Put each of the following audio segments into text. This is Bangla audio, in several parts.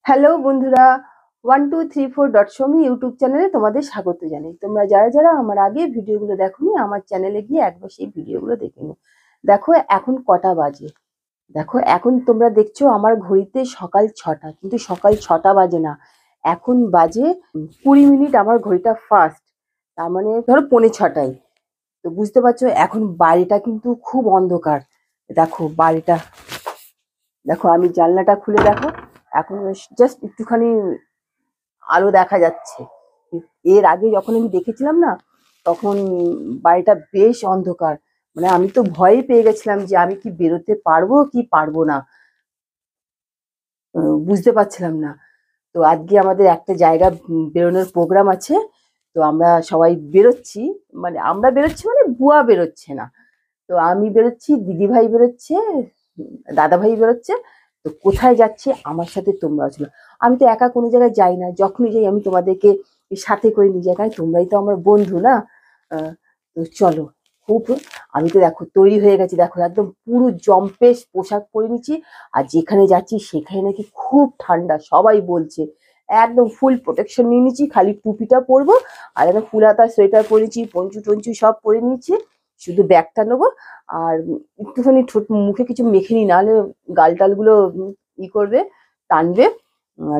হ্যালো বন্ধুরা, 1234.somi ইউটিউব চ্যানেলে তোমাদের স্বাগত জানাই। তোমরা যারা যারা আমার আগে ভিডিওগুলো দেখোনি, আমার চ্যানেলে গিয়ে একবার সেই ভিডিওগুলো দেখে নিও। দেখো এখন কটা বাজে। দেখো এখন তোমরা দেখছো আমার ঘড়িতে সকাল 6টা, কিন্তু সকাল 6টা বাজে না, এখন বাজে 20 মিনিট। আমার ঘড়িটা ফাস্ট, তার মানে ধরো 5:45। তো বুঝতে পারছো এখন বাড়িটা কিন্তু খুব অন্ধকার। দেখো বাড়িটা, দেখো আমি জানলাটা খুলে দেখো, এখন জাস্ট একটুখানি আলো দেখা যাচ্ছে। এর আগে যখন আমি দেখেছিলাম না, তখন বাড়িটা বেশ অন্ধকার। মানে আমি তো ভয়ই পেয়ে গেছিলাম যে আমি কি বেরোতে পারবো কি পারবো না, বুঝতে পারছিলাম না। তো আজকে আমাদের একটা জায়গা বেরোনোর প্রোগ্রাম আছে। তো আমরা সবাই বেরোচ্ছি, মানে আমরা বেরোচ্ছি মানে বুয়া বেরোচ্ছে না। তো আমি বেরোচ্ছি, দিদি ভাই বেরোচ্ছে, দাদা ভাই বেরোচ্ছে। তো কোথায় যাচ্ছে আমার সাথে তোমরাও ছিল। আমি তো একা কোনো জায়গায় যাই না, যখনই যাই আমি তোমাদেরকে সাথে করে নিয়ে যাই, কারণ তোমরাই তো আমার বন্ধু না। তো চলো। খুব, আমি তো দেখো তৈরি হয়ে গেছি, দেখো একদম পুরো জম্পেশ পোশাক পরে নিচ্ছি। আর যেখানে যাচ্ছি সেখানে নাকি খুব ঠান্ডা, সবাই বলছে। একদম ফুল প্রোটেকশন নিয়ে নিচ্ছি, খালি টুপিটা পরবো। আর একদম ফুল হাতা সোয়েটার পরেছি, পঞ্চু টঞ্চু সব পরে নিচ্ছি, শুধু ব্যাগটা নেবো। আর একটুখানি মুখে কিছু মেখে নি, নাহলে গাল টালগুলো ই করবে, টানবে।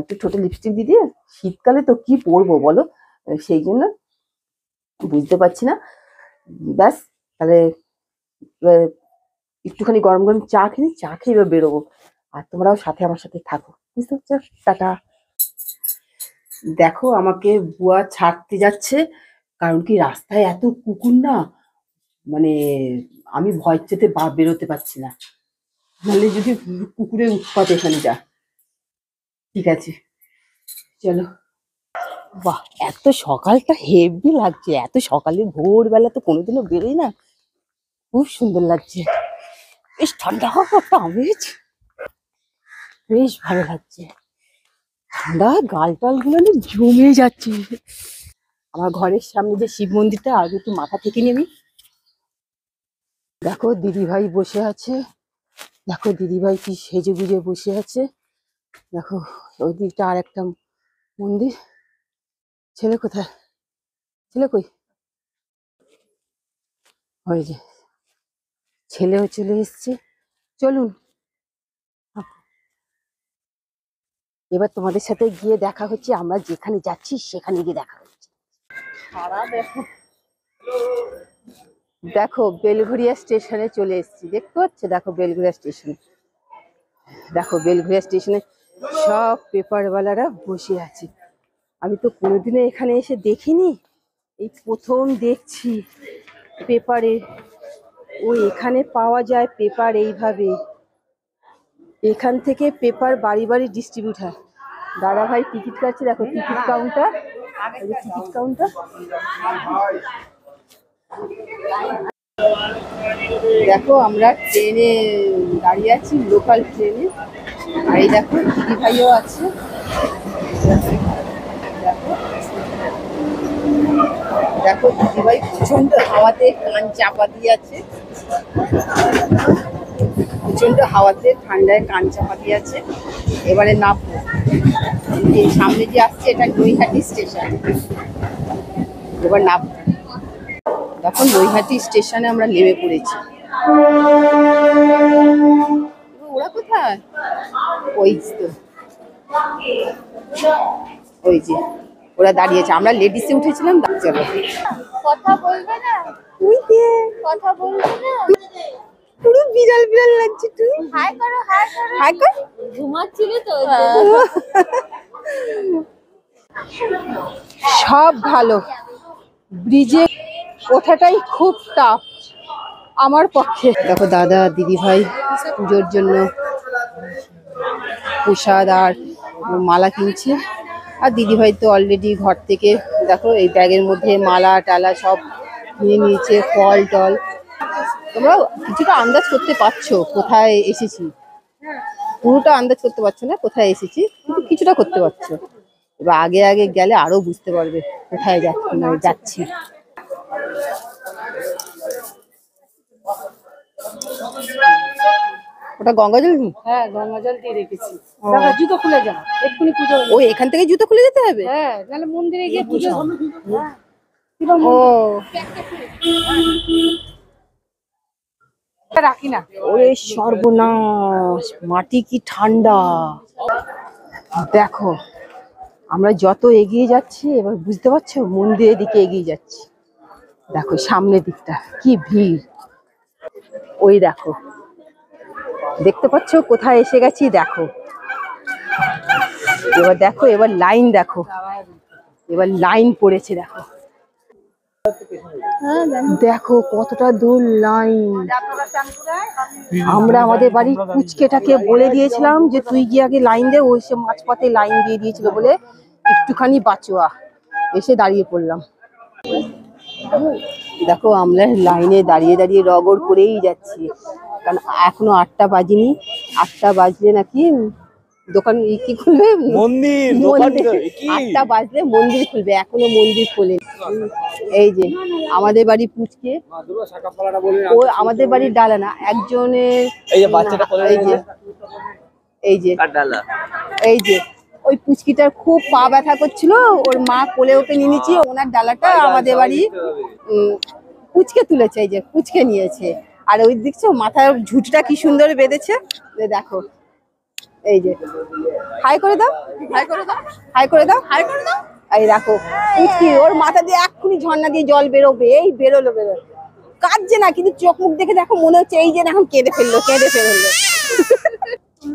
একটু ঠোঁটে লিপস্টিক দিয়ে দিয়ে, শীতকালে তো কি পরবো বলো, সেই জন্য বুঝতে পারছি না। ব্যাস, তাহলে এবার একটুখানি গরম গরম চা খেয়ে চা খেয়ে এবার বেরোবো। আর তোমরাও সাথে আমার সাথে থাকো, বুঝতে পারছো? টাটা। দেখো আমাকে বুয়া ছাড়তে যাচ্ছে, কারণ কি রাস্তায় এত কুকুর না, মানে আমি ভয় চেতে বেরোতে পারছি না। নাহলে যদি কুকুরের উৎপাত এখানে যা। ঠিক আছে, চলো। বাহ, এত সকালটা হেভি লাগছে, এত সকালে ভোরবেলা তো কোনোদিনও বেরোই না, খুব সুন্দর লাগছে। বেশ ঠান্ডা হাওয়া, একটা আমেজ, বেশ ভালো লাগছে। ঠান্ডা গাল টাল গুলো না জমে যাচ্ছে। আমার ঘরের সামনে যে শিব মন্দিরটা, আগে একটু মাথা থেকে নেমি। দেখো দিদি ভাই বসে আছে, দেখো দিদি ভাই কি সেজে গুজে বসে আছে। দেখো ওই দিকটা আর একটা মন্দির। ছেলে কোথায়? ছেলে কই? ওই যে ছেলেও চলে এসছে। চলুন, এবার তোমাদের সাথে গিয়ে দেখা হচ্ছে, আমরা যেখানে যাচ্ছি সেখানে গিয়ে দেখা হচ্ছে। সারা দেখো, দেখো বেলঘরিয়া স্টেশনে চলে এসেছি, দেখতে পাচ্ছ? দেখো বেলঘরিয়া স্টেশনে, দেখো বেলঘরিয়া স্টেশনে সব পেপারওয়ালারা বসে আছে। আমি তো কোনোদিনও এখানে এসে দেখিনি, এই প্রথম দেখছি পেপারে। ও এখানে পাওয়া যায় পেপার এইভাবে, এখান থেকে পেপার বাড়ি বাড়ি ডিস্ট্রিবিউট হয়। দাদা ভাই টিকিট কাটছে, দেখো টিকিট কাউন্টার, টিকিট কাউন্টার। দেখো আমরা ট্রেনে দাঁড়িয়ে আছি, লোকাল ট্রেনে। আর এই দেখো দিদি ভাইও আছে। দেখো, দেখো দিদি ভাই প্রচন্ড হাওয়াতে কান চাপা দিয়ে আছে, প্রচন্ড হাওয়াতে ঠান্ডায় কান চাপা দিয়ে আছে। এবারে নামবো, এই সামনে যে আসছে এটা নৈহাটি স্টেশন, এবার নামবো। দেখো নৈহাটি স্টেশনে আমরা নেমে পড়েছি। ওরা কোথায়? ওই তো, ওই যে ওরা দাঁড়িয়েছে, আমরা লেডিসে উঠেছিলাম। চলো, কথা বলবে না, তুই কে? কথা বলবে না। পুরো বিড়াল বিড়াল লাগছে। তুই হাই করো, হাই করো। হাই কর। ঘুমাচ্ছিলে তো? সব ভালো, ব্রিজে ওঠাটাই খুব টাফ আমার পক্ষে। দেখো দাদা দিদি ভাই পুজোর জন্য প্রসাদ আর মালা কিনছে। আর দিদি ভাই তো অলরেডি ঘর থেকে দেখো এই ব্যাগের মধ্যে মালা টালা সব নিয়ে নিয়েছে, ফল টল। তোমরা কিছুটা আন্দাজ করতে পারছো কোথায় এসেছি, পুরোটা আন্দাজ করতে পারছো না কোথায় এসেছি, কিন্তু কিছুটা করতে পারছো। এবার আগে আগে গেলে আরো বুঝতে পারবে কোথায় যাচ্ছি। ওটা গঙ্গা জল? হ্যাঁ, গঙ্গা জল দিয়ে রেখেছি। দেখো জুতো খুলে যাও, এক্ষুনি পুজো হয়ে ওই এখান থেকে জুতো খুলে যেতে হবে? যাবে। হ্যাঁ, নাহলে মন্দিরে গিয়ে পুজো। হ্যাঁ, ও রাখি না। ওরে সর্বনাশ, মাটি কি ঠান্ডা! দেখো আমরা যত এগিয়ে যাচ্ছি এবার বুঝতে পারছো মন্দিরের দিকে এগিয়ে যাচ্ছি। দেখো সামনের দিকটা কি ভিড়, ওই দেখো দেখতে পাচ্ছ কোথায় এসে গেছি। দেখো এবার দেখো, এবার লাইন দেখো, এবার লাইন পড়েছে। দেখো দেখো কতটা দূর লাইন। আমরা আমাদের বাড়ির পুচকেটাকে বলে দিয়েছিলাম যে তুই গিয়ে আগে লাইন দে, ওই সে মাঝপথে লাইন দিয়ে দিয়েছিল বলে একটুখানি বাঁচোয়া এসে দাঁড়িয়ে পড়লাম। দেখো আমরা লাইনে দাঁড়িয়ে দাঁড়িয়ে রগড় করেই যাচ্ছি, কারণ এখনো 8টা বাজেনি। 8টা বাজলে নাকি দোকান কি খুলবে, মন্দির। 8টা বাজলে মন্দির খুলবে, এখনো মন্দির খোলে। এই যে আমাদের বাড়ি পুচকে, ও আমাদের বাড়ির ডালা না, একজনের এই যে বাচ্চাটা কোলে এই যে এই যে ডালা, এই যে ওই পুচকিটার খুব পা ব্যথা করছিল, ওর মা কোলে ওকে নিয়ে নিয়েছি। ওনার ডালাটা আমাদের বাড়ি পুচকে তুলেছে, এই যে পুচকে নিয়েছে। আর ওই দেখছো মাথার ঝুঁটটা কি সুন্দর বেঁধেছে, দেখো। এই যে হাই করে দাও, হাই করে দাও, হাই করে দাও, হাই করে দাও। এই দেখো পুচকি, ওর মাথা দিয়ে এক্ষুনি ঝর্ণা দিয়ে জল বেরোবে। এই বেরোলো কাঁদছে না, কিন্তু চোখ মুখ দেখে দেখো মনে হচ্ছে এই যে এখন কেঁদে ফেললো।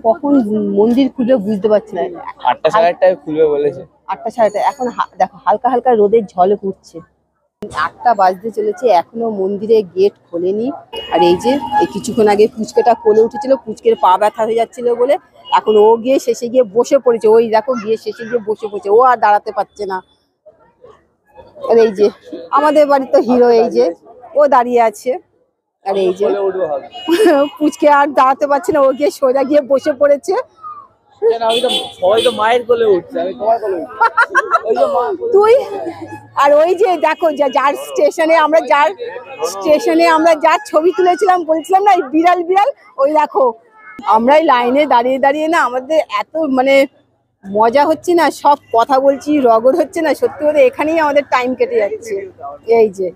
কখন মন্দির খুলবে বুঝতে পারছি না। 8টা 8:30টায় খুলবে বলেছে। 8টা 8:30। এখন দেখো হালকা হালকা রোদের ঝলক উঠছে। 8টা বাজতে চলেছে, এখনো মন্দিরে গেট খোলেনি। আর এই যে এই কিছুক্ষণ আগে পুচকেটা কোলে উঠেছিল, পুচকের পা ব্যথা হয়ে যাচ্ছিল বলে এখন ও গিয়ে শেষে গিয়ে বসে পড়েছে। ওই দেখো গিয়ে শেষে গিয়ে বসে পড়েছে, ও আর দাঁড়াতে পারছে না। আর এই যে আমাদের বাড়ির তো হিরো, এই যে ও দাঁড়িয়ে আছে। আর এই যে পুচকে আর দাঁড়াতে পারছে না, ও গিয়ে সোজা গিয়ে বসে পড়েছে। সবাই তো মায়ের কোলে উঠছে, আমি তোমার কোলে তুই আর ওই যে দেখো যার স্টেশনে আমরা যার ছবি তুলেছিলাম, বলছিলাম না বিড়াল বিড়াল, ওই দেখো আমরাই লাইনে দাঁড়িয়ে দাঁড়িয়ে না আমাদের এত মানে মজা হচ্ছে না, সব কথা বলছি, রগড় হচ্ছে না, সত্যি বলতে এখানেই আমাদের টাইম কেটে যাচ্ছে। এই যে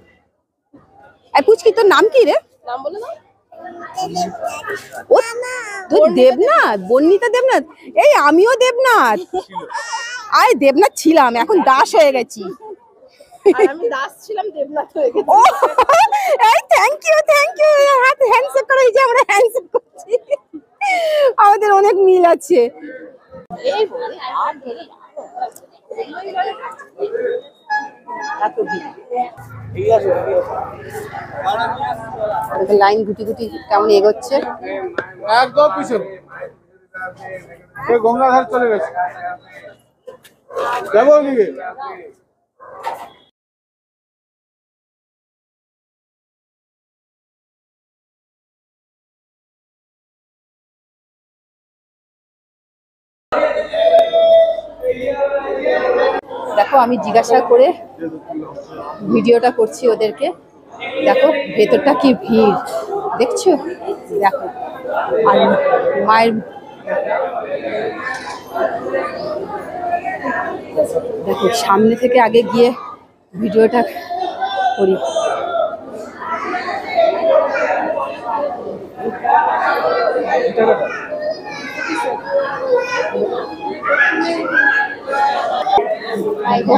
পুচকি তোর নাম কি রে? নাম বলে দাও। ও তুই দেবনাথ, বর্ণিতা দেবনাথ। এই আমিও দেবনাথ, আরে দেবনাথ ছিলাম, এখন দাস হয়ে গেছি। আমি দাস ছিলাম, দেবনাথ হয়ে গেছি। ও এই থ্যাংক ইউ হাত হ্যান্ডশেক করে, এই যে আমরা হ্যান্ডশেক করছি, আমাদের অনেক মিল আছে। লাইন গুটি গুটি কেমন এগোচ্ছে। একদম পিছনে গঙ্গাধার চলে গেছে। যাবো ওদিকে। দেখো আমি জিজ্ঞাসা করে ভিডিওটা করছি ওদেরকে। দেখো ভেতরটা কি ভিড় দেখছো, দেখো। আর মায়ের দেখো সামনে থেকে আগে গিয়ে ভিডিওটা করি।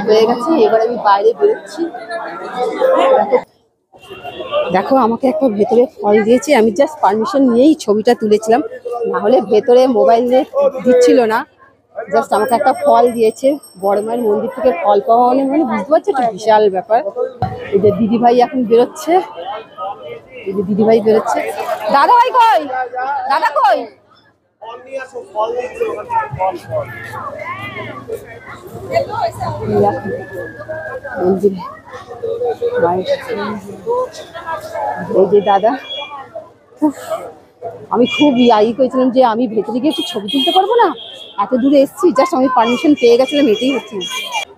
হয়ে গেছে, এবার আমি বাইরে বেরোচ্ছি। দেখো আমাকে একটা ভেতরে ফল দিয়েছে, আমি জাস্ট পারমিশন নিয়েই ছবিটা তুলেছিলাম, না হলে ভেতরে মোবাইল দিচ্ছিল না। জাস্ট আমাকে একটা ফল দিয়েছে, বড় মায়ের মন্দির থেকে ফল পাওয়া মানে বুঝতে পারছো একটা বিশাল ব্যাপার। এই যে দিদিভাই এখন বেরোচ্ছে, এই যে দিদিভাই বেরোচ্ছে। দাদা ভাই কই, দাদা কই? মন্দিরে এই যে দাদা, আমি খুব ই করেছিলাম যে আমি ভেতরে গিয়ে একটু ছবি তুলতে পারবো না, এত দূরে এসেছি, জাস্ট আমি পারমিশন পেয়ে গেছিলাম, এটাই হচ্ছে।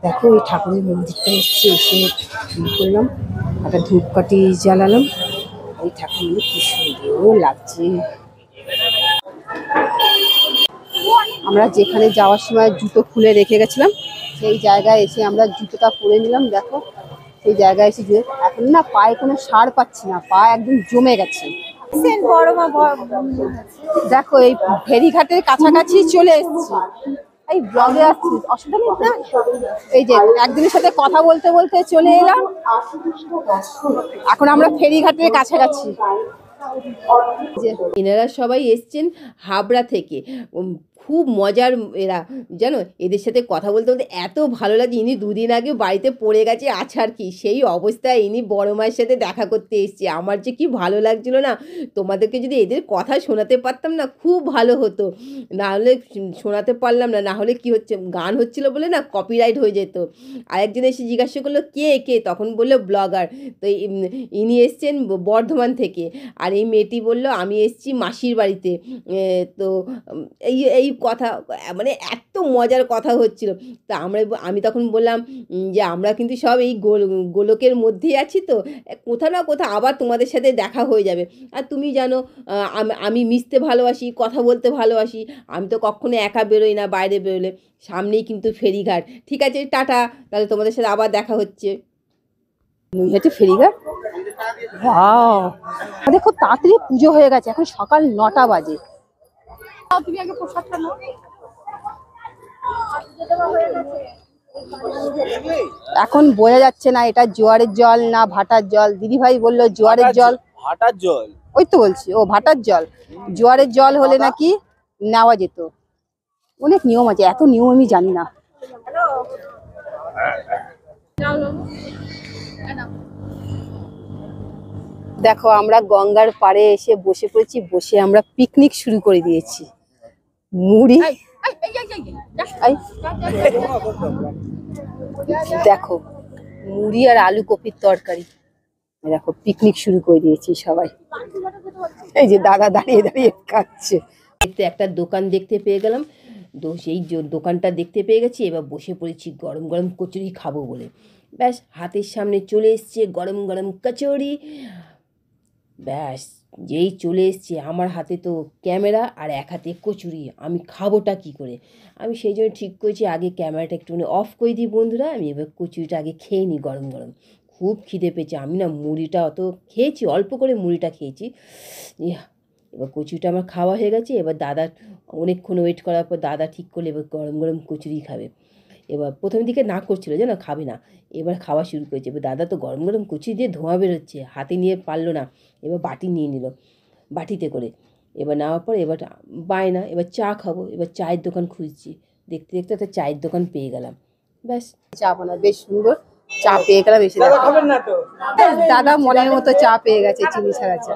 দেখো ওই ঠাকুরের মন্দিরটা এসছি, এসে করলাম একটা ধূপকাঠি জ্বালালাম। এই ঠাকুর কি সুন্দর লাগছে। আমরা যেখানে যাওয়ার সময় জুতো খুলে রেখে গেছিলাম সেই জায়গায় এসে আমরা জুতোটা পরে নিলাম। দেখো সেই জায়গায় এসে এখন না পায়ে কোনো সার পাচ্ছি না, পা একদম জমে গেছে। বড় মা দেখো এই ফেরিঘাটের কাছাকাছি চলে এসেছি, এই ব্লগে আসছি, অসুবিধা নেই না? এই যে একজনের সাথে কথা বলতে বলতে চলে এলাম, এখন আমরা ফেরিঘাটের কাছাকাছি। এনারা সবাই এসছেন হাবড়া থেকে, খুব মজার এরা, জানো এদের সাথে কথা বলতে বলতে এত ভালো লাগে। ইনি দুদিন আগে বাড়িতে পড়ে গেছে আছাড় কি, সেই অবস্থায় ইনি বড় মায়ের সাথে দেখা করতে এসছে। আমার যে কি ভালো লাগছিল না, তোমাদেরকে যদি এদের কথা শোনাতে পারতাম না খুব ভালো হতো, না হলে শোনাতে পারলাম না, না হলে কি হচ্ছে গান হচ্ছিল বলে না কপিরাইট হয়ে যেত। আরেকজন এসে জিজ্ঞাসা করলো কে কে, তখন বললো ব্লগার। তো ইনি এসছেন বর্ধমান থেকে, আর এই মেয়েটি বলল আমি এসছি মাসির বাড়িতে। তো এই কথা মানে এত মজার কথা হচ্ছিল। তা আমি তখন বললাম যে আমরা কিন্তু সব এই গোলকের মধ্যেই আছি, তো কোথাও না কোথাও আবার তোমাদের সাথে দেখা হয়ে যাবে। আর তুমি জানো আমি মিশতে ভালোবাসি, কথা বলতে ভালোবাসি, আমি তো কখনো একা বেরোই না, বাইরে বেরোলে। সামনেই কিন্তু ফেরিঘাট। ঠিক আছে, টাটা, তাহলে তোমাদের সাথে আবার দেখা হচ্ছে। নৈহাটি ফেরিঘাট, দেখো তাড়াতাড়ি পুজো হয়ে গেছে, এখন সকাল 9টা বাজে। তুমি আগে প্রসাদটা নাও। এখন বোঝা যাচ্ছে না এটা জোয়ারের জল না ভাটার জল। দিদিভাই বললো জোয়ারের জল। ভাটার জল? ওই তো বলছি, ও ভাটার জল। জোয়ারের জল হলে নাকি নেওয়া যেত। অনেক নিয়ম আছে, এত নিয়ম আমি জানি না। দেখো আমরা গঙ্গার পাড়ে এসে বসে পড়েছি, বসে আমরা পিকনিক শুরু করে দিয়েছি। মুড়ি, দেখো মুড়ি আর আলু কপির তরকারি, দেখো পিকনিক শুরু করে দিয়েছি সবাই। এই যে দাদা দাঁড়িয়ে দাঁড়িয়ে খাচ্ছে। একটা দোকান দেখতে পেয়ে গেলাম, তো সেই দোকানটা দেখতে পেয়ে গেছি, এবার বসে পড়েছি গরম গরম কচুরি খাবো বলে। ব্যাস হাতের সামনে চলে এসছে গরম গরম কচুরি। ব্যাস যেই চলে এসছে আমার হাতে তো ক্যামেরা আর এক হাতে কচুরি, আমি খাবোটা কি করে? আমি সেই জন্য ঠিক করেছি আগে ক্যামেরাটা একটুখানি অফ করে দিই বন্ধুরা, আমি এবার কচুরিটা আগে খেয়ে নিই গরম গরম। খুব খিদে পেয়েছে, আমি না মুড়িটা অত খেয়েছি, অল্প করে মুড়িটা খেয়েছি। এবার কচুরিটা আমার খাওয়া হয়ে গেছে। এবার দাদা অনেকক্ষণ ওয়েট করার পর দাদা ঠিক করলে এবার গরম গরম কচুরি খাবে। এবার প্রথম দিকে না করছিল যেন খাবে না, এবার খাওয়া শুরু করেছে। এবার দাদা তো গরম গরম কচুরি দিয়ে ধোঁয়া বেরোচ্ছে, হাতে নিয়ে পারলো না, এবার বাটি নিয়ে নিল, বাটিতে করে। এবার নেওয়ার পর এবার বায়না, এবার চা খাবো। এবার চায়ের দোকান খুঁজছি, দেখতে দেখতে একটা চায়ের দোকান পেয়ে গেলাম। ব্যাস চা বানা বেশ সুন্দর চা পেয়ে গেলাম। এসে দাদা মনের মতো চা পেয়ে গেছে, চিনি ছাড়া চা।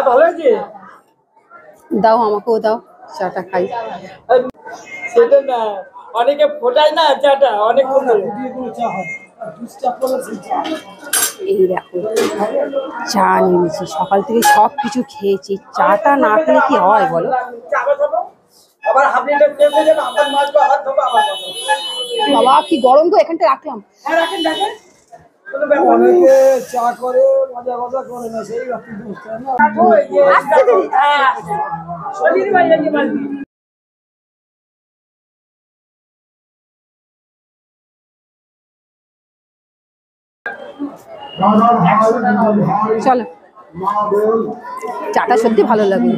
ভালো আছে, দাও আমাকেও দাও, চাটা খাই। সেটা না, অনেকে ফোটায় না চাটা, অনেক এই দেখো চা নিয়েছি, সকাল থেকে সব কিছু খেয়েছি, চাটা না খেলে কি হয় বলো? বাবা কি গরম গো, এখানটা রাখলাম। অনেকে চা করে মজা মজা করে না, সেই চলো, চাটা সত্যি ভালো লাগে।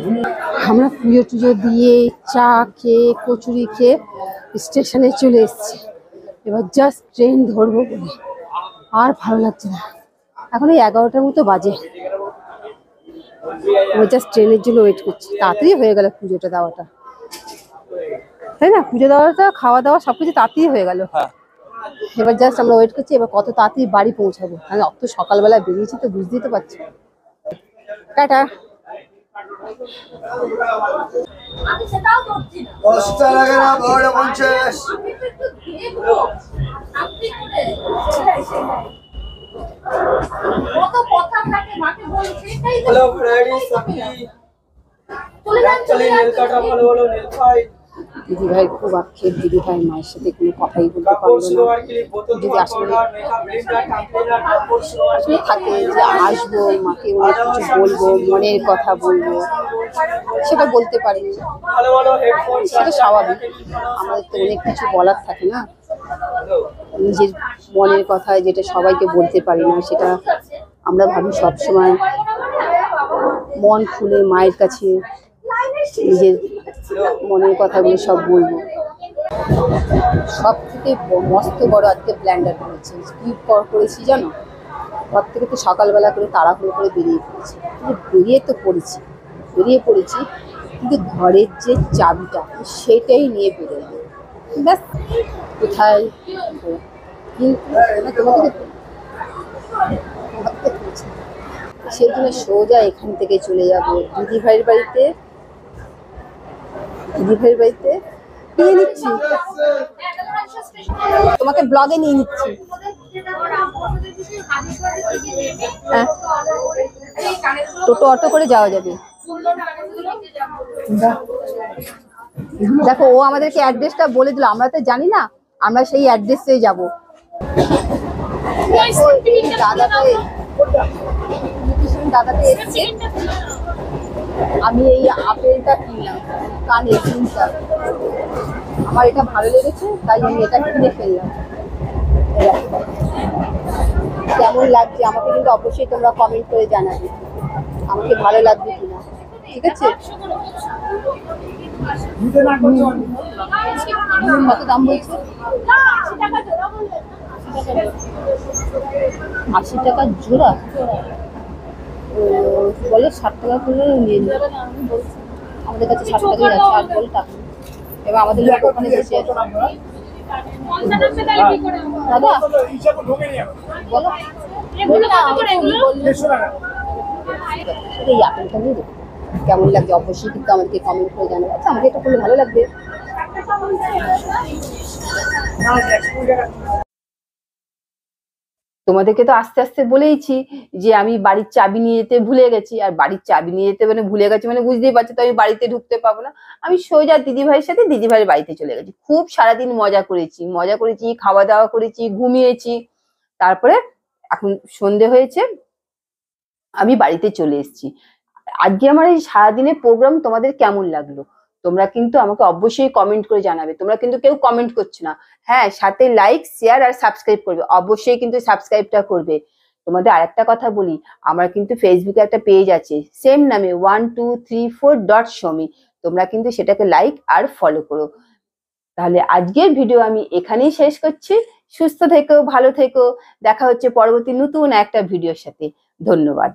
আমরা পুজো টুজো দিয়ে চা খেয়ে কচুরি খেয়ে স্টেশনে চলে এসেছি। এবার জাস্ট ট্রেন ধরবো বলে, আর ভালো লাগছে না। এখন এই 11টার মতো বাজে, এবার জাস্ট ট্রেনের জন্য ওয়েট করছি। তাড়াতাড়ি হয়ে গেল পুজোটা দেওয়াটা, তাই না? পুজো দেওয়াটা, খাওয়া দাওয়া সবকিছু তাড়াতাড়ি হয়ে গেল। এবার জাস্ট আমরা ওয়েট করছি এবার কত তাড়াতাড়ি বাড়ি পৌঁছাবো, কারণ অত সকালবেলা বেরিয়েছি তো, বুঝতেই তো পারছি। টাটা। 10টা লাগে না, 12:50। কত কথা থাকে মাকে বলছে, সেটাই তো হ্যালো ফ্রেন্ডস, আপনি চলে যান, চলে যান। নেল কাটা ভালো ভালো নেল ফাইট দিদি ভাই খুব আক্ষেপ, দিদি ভাই মায়ের সাথে কোনো কথাই বলতে পারলো না। দিদি আসলে আসলে থাকে যে আসবো, মাকে অনেক কিছু বলবো, মনের কথা বলবো, সেটা বলতে পারিনি। সেটা স্বাভাবিক, আমাদের তো অনেক কিছু বলার থাকে না, নিজের মনের কথা যেটা সবাইকে বলতে পারি না, সেটা আমরা ভাবি সবসময় মন খুলে মায়ের কাছে নিজের মনের কথাগুলো সব বলবো। সব থেকে মস্ত বড় আজকে প্ল্যানটা করেছি, কি করেছি জানো? ঘর থেকে তো সকালবেলা করে তাড়াহুড়ো করে বেরিয়ে পড়েছি, কিন্তু বেরিয়ে পড়েছি কিন্তু ঘরের যে চাবিটা সেটাই নিয়ে বেরোই, ব্যাস কোথায় কিন্তু তোমাকে সেই জন্য সোজা এখান থেকে চলে যাব দিদি ভাইয়ের বাড়িতে। নিয়ে নিচ্ছি, তোমাকে ব্লগে নিয়ে নিচ্ছি। হ্যাঁ, টোটো অটো করে যাওয়া যাবে। দেখো, ও আমাদেরকে অ্যাড্রেসটা বলে দিল, আমরা তো জানি না, আমরা সেই অ্যাড্রেসেই যাব। দাদাটা এসছে, আমি এই আপেলটা কিনলাম, কানের কিনটা আমার এটা ভালো লেগেছে, তাই আমি এটা কিনে ফেললাম। কেমন লাগছে আমাকে কিন্তু অবশ্যই তোমরা কমেন্ট করে জানাবে, আমাকে ভালো লাগবে কিনা, ঠিক আছে? কত দাম বলছে? 80 টাকা জোড়া, বলে 60 টাকা করে নিয়ে নিই, আমাদের কাছে 60 টাকাই আছে, আর বলে টাকা। এবার আমাদের লোক ওখানে বসে আছে। দাদা বলো, এই আপেলটা নিয়ে দেবো, কেমন লাগছে অবশ্যই কিন্তু আমাদেরকে কমেন্ট করে জানাবে। আচ্ছা, আমাকে এটা করলে ভালো লাগবে। তোমাদেরকে তো আস্তে আস্তে বলেইছি যে আমি বাড়ির চাবি নিয়ে যেতে ভুলে গেছি, আর বাড়ির চাবি নিয়ে যেতে মানে ভুলে গেছি মানে বুঝতেই পারছো তো আমি বাড়িতে ঢুকতে পাবো না। আমি সোজা দিদিভাইয়ের সাথে দিদিভাইয়ের বাড়িতে চলে গেছি। খুব সারাদিন মজা করেছি, খাওয়া দাওয়া করেছি, ঘুমিয়েছি। তারপরে এখন সন্ধে হয়েছে, আমি বাড়িতে চলে এসেছি। আজকে আমার এই সারাদিনের প্রোগ্রাম তোমাদের কেমন লাগলো তোমরা কিন্তু আমাকে অবশ্যই কমেন্ট করে জানাবে। তোমরা কিন্তু কেউ কমেন্ট করছো না। হ্যাঁ, সাথে লাইক, শেয়ার আর সাবস্ক্রাইব করবে, অবশ্যই কিন্তু সাবস্ক্রাইবটা করবে। তোমাদের আরেকটা কথা বলি, আমার কিন্তু ফেসবুকে একটা পেজ আছে সেম নামে 1234.somi, তোমরা কিন্তু সেটাকে লাইক আর ফলো করো। তাহলে আজকের ভিডিও আমি এখানেই শেষ করছি। সুস্থ থেকো, ভালো থেকো, দেখা হচ্ছে পরবর্তী নতুন একটা ভিডিওর সাথে। ধন্যবাদ।